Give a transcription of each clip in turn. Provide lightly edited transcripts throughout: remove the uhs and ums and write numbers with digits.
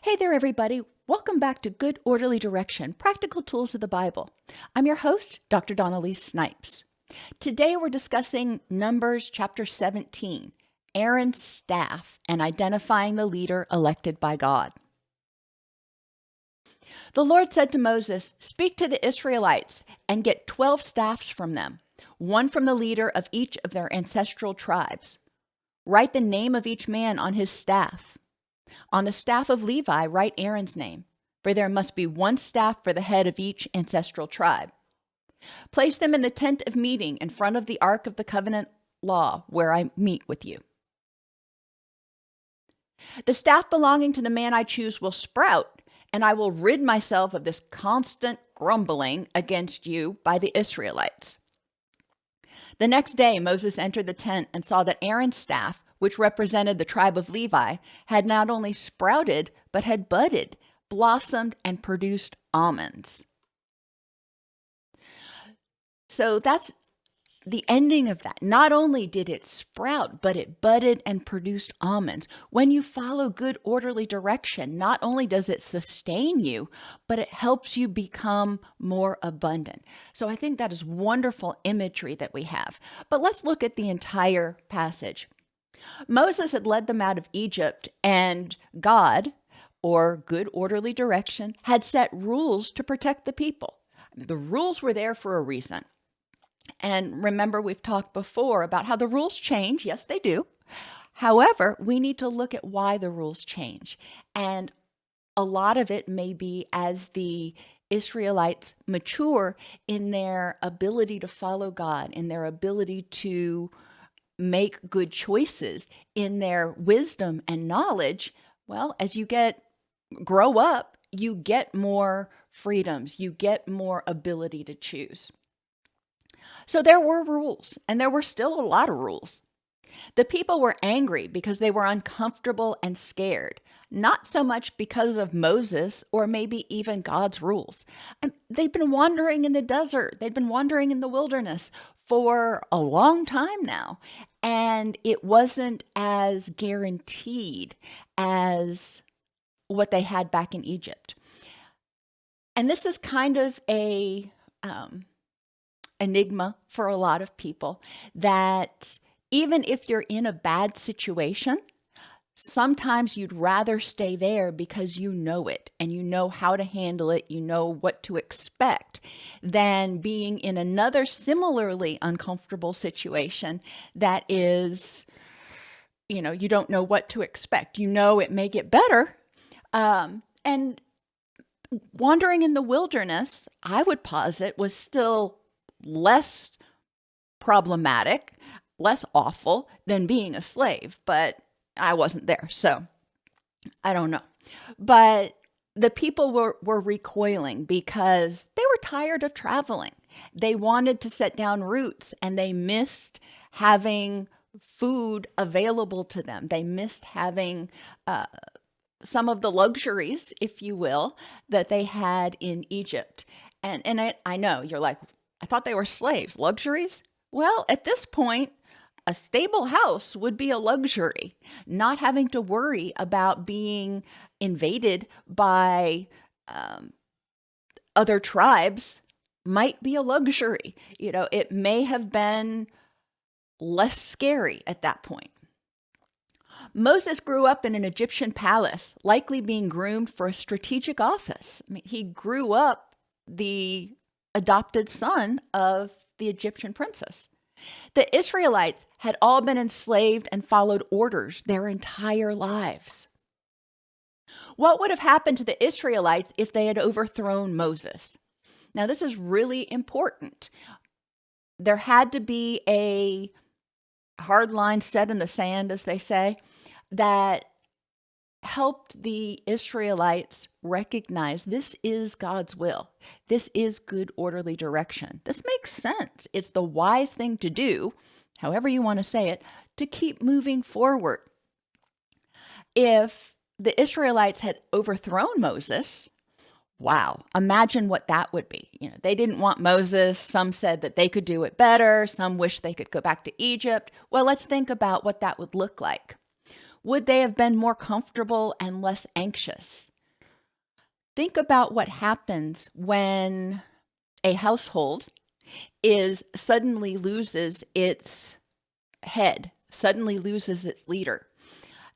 Hey there, everybody. Welcome back to Good Orderly Direction, Practical Tools of the Bible. I'm your host, Dr. Donnelly Snipes. Today we're discussing Numbers chapter 17, Aaron's staff, and identifying the leader elected by God. The Lord said to Moses, "Speak to the Israelites and get 12 staffs from them, one from the leader of each of their ancestral tribes. Write the name of each man on his staff. On the staff of Levi, write Aaron's name, for there must be one staff for the head of each ancestral tribe. Place them in the tent of meeting in front of the ark of the covenant law where I meet with you. The staff belonging to the man I choose will sprout, and I will rid myself of this constant grumbling against you by the Israelites." The next day, Moses entered the tent and saw that Aaron's staff, which represented the tribe of Levi, had not only sprouted, but had budded, blossomed, and produced almonds. So that's the ending of that. Not only did it sprout, but it budded and produced almonds. When you follow good orderly direction, not only does it sustain you, but it helps you become more abundant. So I think that is wonderful imagery that we have. But let's look at the entire passage. Moses had led them out of Egypt, and God, or good orderly direction, had set rules to protect the people. The rules were there for a reason. And remember, we've talked before about how the rules change. Yes, they do. However, we need to look at why the rules change. And a lot of it may be as the Israelites mature in their ability to follow God, in their ability to make good choices, in their wisdom and knowledge. Well, as you grow up, you get more freedoms, you get more ability to choose. So there were rules, and there were still a lot of rules. The people were angry because they were uncomfortable and scared, not so much because of Moses or maybe even God's rules. They'd been wandering in the desert, they'd been wandering in the wilderness for a long time now, and it wasn't as guaranteed as what they had back in Egypt. And this is kind of a enigma for a lot of people, that even if you're in a bad situation, sometimes you'd rather stay there because you know it and you know how to handle it, you know what to expect, than being in another similarly uncomfortable situation that is, you don't know what to expect. You know it may get better. And wandering in the wilderness, I would posit, was still less problematic, less awful than being a slave, but I wasn't there, so I don't know. But the people were recoiling because they were tired of traveling. They wanted to set down roots, and they missed having food available to them. They missed having some of the luxuries, if you will, that they had in Egypt. And I know you're like, I thought they were slaves. Luxuries? Well, at this point, a stable house would be a luxury. Not having to worry about being invaded by other tribes might be a luxury. It may have been less scary at that point. Moses grew up in an Egyptian palace, likely being groomed for a strategic office. He grew up the adopted son of the Egyptian princess. The Israelites had all been enslaved and followed orders their entire lives. What would have happened to the Israelites if they had overthrown Moses? Now, this is really important. There had to be a hard line set in the sand, as they say, that helped the Israelites recognize this is God's will. This is good orderly direction. This makes sense. It's the wise thing to do, however you want to say it, to keep moving forward. If the Israelites had overthrown Moses, wow, imagine what that would be. They didn't want Moses. Some said that they could do it better. Some wished they could go back to Egypt. Well, let's think about what that would look like. Would they have been more comfortable and less anxious? Think about what happens when a household suddenly loses its head, suddenly loses its leader.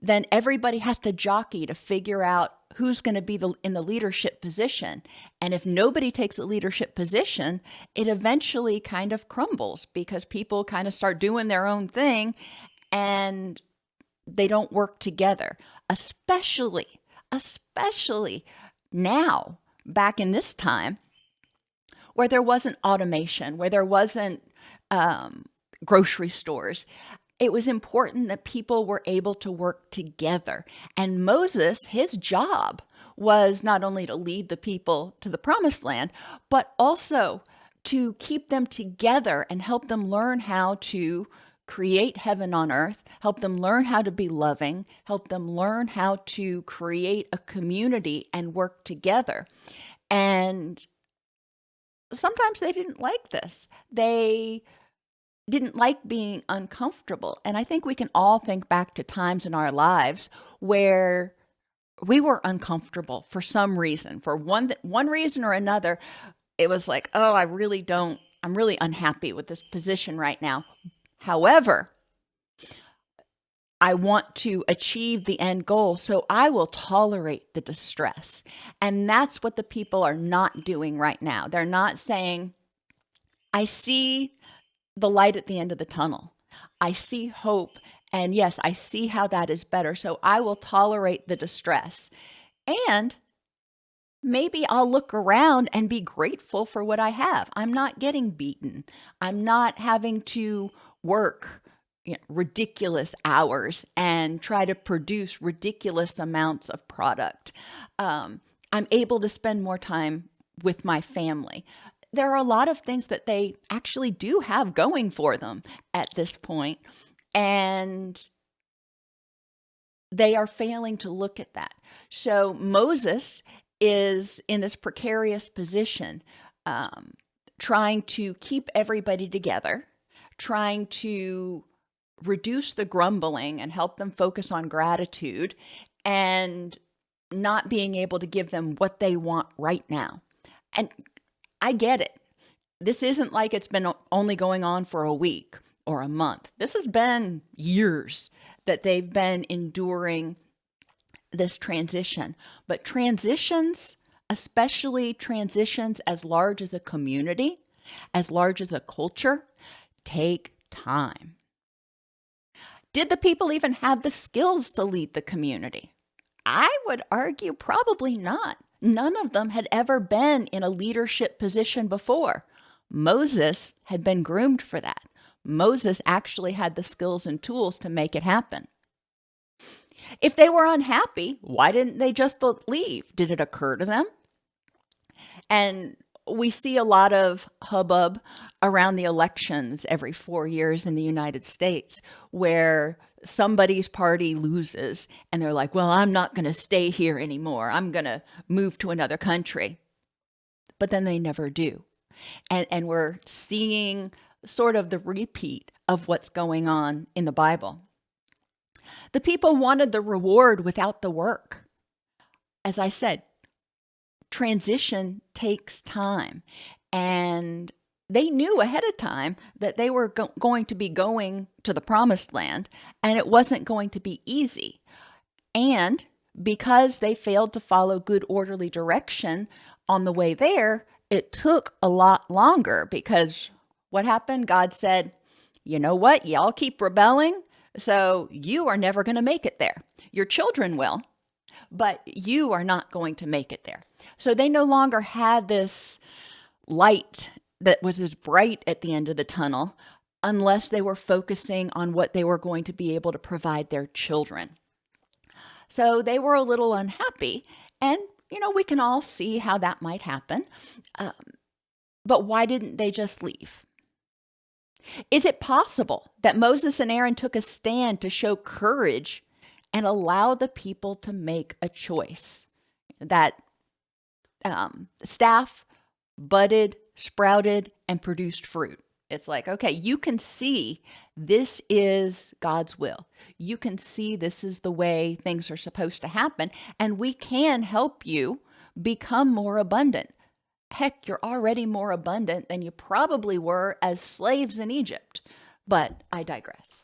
Then everybody has to jockey to figure out who's going to be in the leadership position. And if nobody takes a leadership position, it eventually kind of crumbles because people kind of start doing their own thing and they don't work together, especially now, back in this time, where there wasn't automation, where there wasn't grocery stores. It was important that people were able to work together. And Moses, his job was not only to lead the people to the promised land, but also to keep them together and help them learn how to create heaven on earth, help them learn how to be loving, help them learn how to create a community and work together. And sometimes they didn't like this. They didn't like being uncomfortable. And I think we can all think back to times in our lives where we were uncomfortable for some reason. For one reason or another, it was like, oh, I'm really unhappy with this position right now. However, I want to achieve the end goal, so I will tolerate the distress. And that's what the people are not doing right now. They're not saying, I see the light at the end of the tunnel. I see hope. And yes, I see how that is better. So I will tolerate the distress. And maybe I'll look around and be grateful for what I have. I'm not getting beaten. I'm not having to work ridiculous hours and try to produce ridiculous amounts of product. I'm able to spend more time with my family. There are a lot of things that they actually do have going for them at this point, and they are failing to look at that. So Moses is in this precarious position, trying to keep everybody together, trying to reduce the grumbling and help them focus on gratitude, and not being able to give them what they want right now. And I get it. This isn't like it's been only going on for a week or a month. This has been years that they've been enduring this transition. But transitions, especially transitions as large as a community, as large as a culture, take time. Did the people even have the skills to lead the community? I would argue probably not. None of them had ever been in a leadership position before. Moses had been groomed for that. Moses actually had the skills and tools to make it happen. If they were unhappy, why didn't they just leave? Did it occur to them? And we see a lot of hubbub around the elections every 4 years in the United States where somebody's party loses and they're like, well, I'm not going to stay here anymore. I'm going to move to another country. But then they never do. And we're seeing sort of the repeat of what's going on in the Bible. The people wanted the reward without the work. As I said, transition takes time. And they knew ahead of time that they were going to be going to the promised land, and it wasn't going to be easy. And because they failed to follow good orderly direction on the way there, it took a lot longer because what happened? God said, you know what? Y'all keep rebelling, so you are never going to make it there. Your children will, but you are not going to make it there. So they no longer had this light that was as bright at the end of the tunnel unless they were focusing on what they were going to be able to provide their children. So they were a little unhappy, and we can all see how that might happen. But why didn't they just leave? Is it possible that Moses and Aaron took a stand to show courage and allow the people to make a choice? That staff budded, sprouted, and produced fruit. It's like, okay, you can see this is God's will. You can see this is the way things are supposed to happen, and we can help you become more abundant. Heck, you're already more abundant than you probably were as slaves in Egypt. But I digress.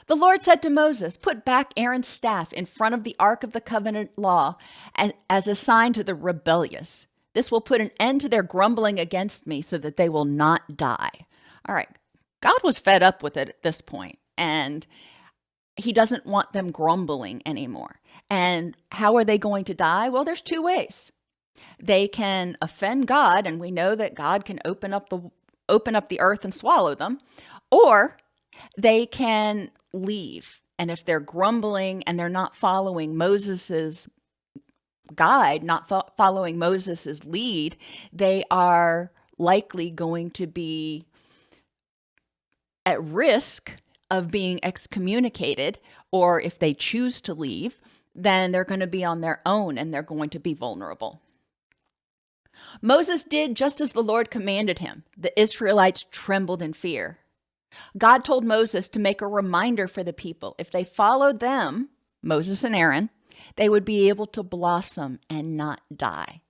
The Lord said to Moses, "Put back Aaron's staff in front of the ark of the covenant law as a sign to the rebellious. This will put an end to their grumbling against me so that they will not die." All right. God was fed up with it at this point, and he doesn't want them grumbling anymore. And how are they going to die? Well, there's two ways. They can offend God, and we know that God can open up the earth and swallow them, or they can leave. And if they're grumbling and they're not following Moses's guide, not following Moses's lead, they are likely going to be at risk of being excommunicated, or if they choose to leave, then they're going to be on their own and they're going to be vulnerable. Moses did just as the Lord commanded him. The Israelites trembled in fear. God told Moses to make a reminder for the people. If they followed them, Moses and Aaron, they would be able to blossom and not die.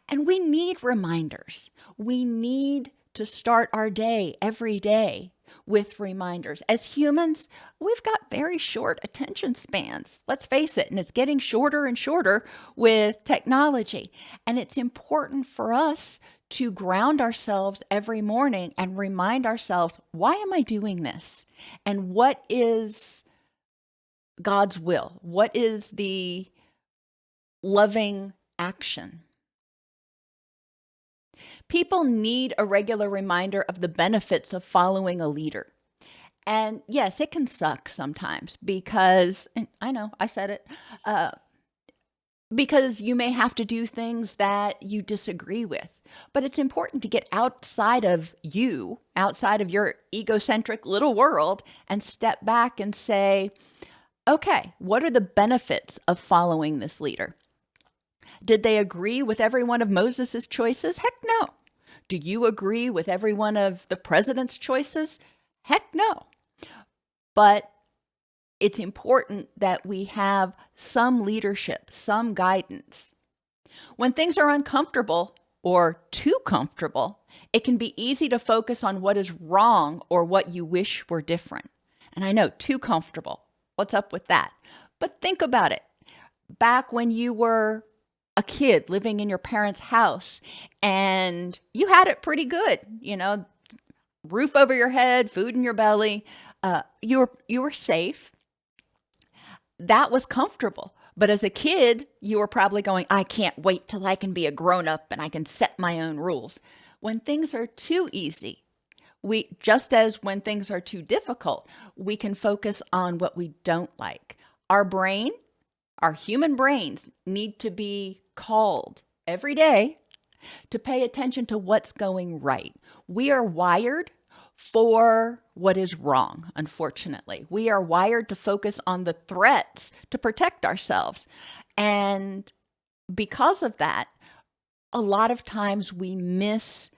And we need reminders. We need to start our day every day with reminders. As humans, we've got very short attention spans. Let's face it, and it's getting shorter and shorter with technology. And it's important for us to ground ourselves every morning and remind ourselves, why am I doing this? And what is God's will? What is the loving action? People need a regular reminder of the benefits of following a leader. And yes, it can suck sometimes because, and I know, I said it, because you may have to do things that you disagree with. But it's important to get outside of you, outside of your egocentric little world, and step back and say, okay, what are the benefits of following this leader? Did they agree with every one of Moses' choices? Heck no. Do you agree with every one of the president's choices? Heck no. But it's important that we have some leadership, some guidance. When things are uncomfortable or too comfortable, it can be easy to focus on what is wrong or what you wish were different. And I know, too comfortable. What's up with that? But think about it. Back when you were a kid living in your parents' house and you had it pretty good, roof over your head, food in your belly, you were safe. That was comfortable. But as a kid, you were probably going, I can't wait till I can be a grown-up and I can set my own rules. When things are too easy, just as when things are too difficult, we can focus on what we don't like. Our human brains need to be called every day to pay attention to what's going right. We are wired for what is wrong, unfortunately. We are wired to focus on the threats to protect ourselves. And because of that, a lot of times we miss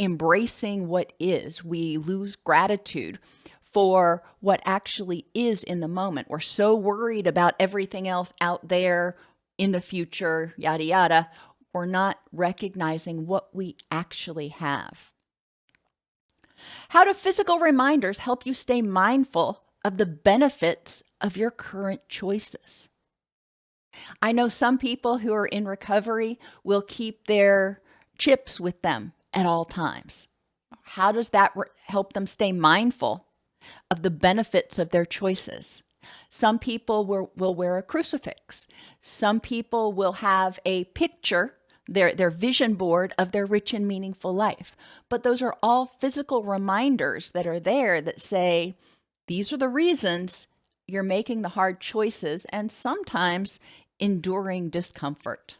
embracing what is. We lose gratitude for what actually is in the moment. We're so worried about everything else out there in the future, yada, yada. We're not recognizing what we actually have. How do physical reminders help you stay mindful of the benefits of your current choices? I know some people who are in recovery will keep their chips with them at all times. How does that help them stay mindful of the benefits of their choices? Some people will wear a crucifix. Some people will have a picture, their vision board of their rich and meaningful life. But those are all physical reminders that are there that say, these are the reasons you're making the hard choices and sometimes enduring discomfort.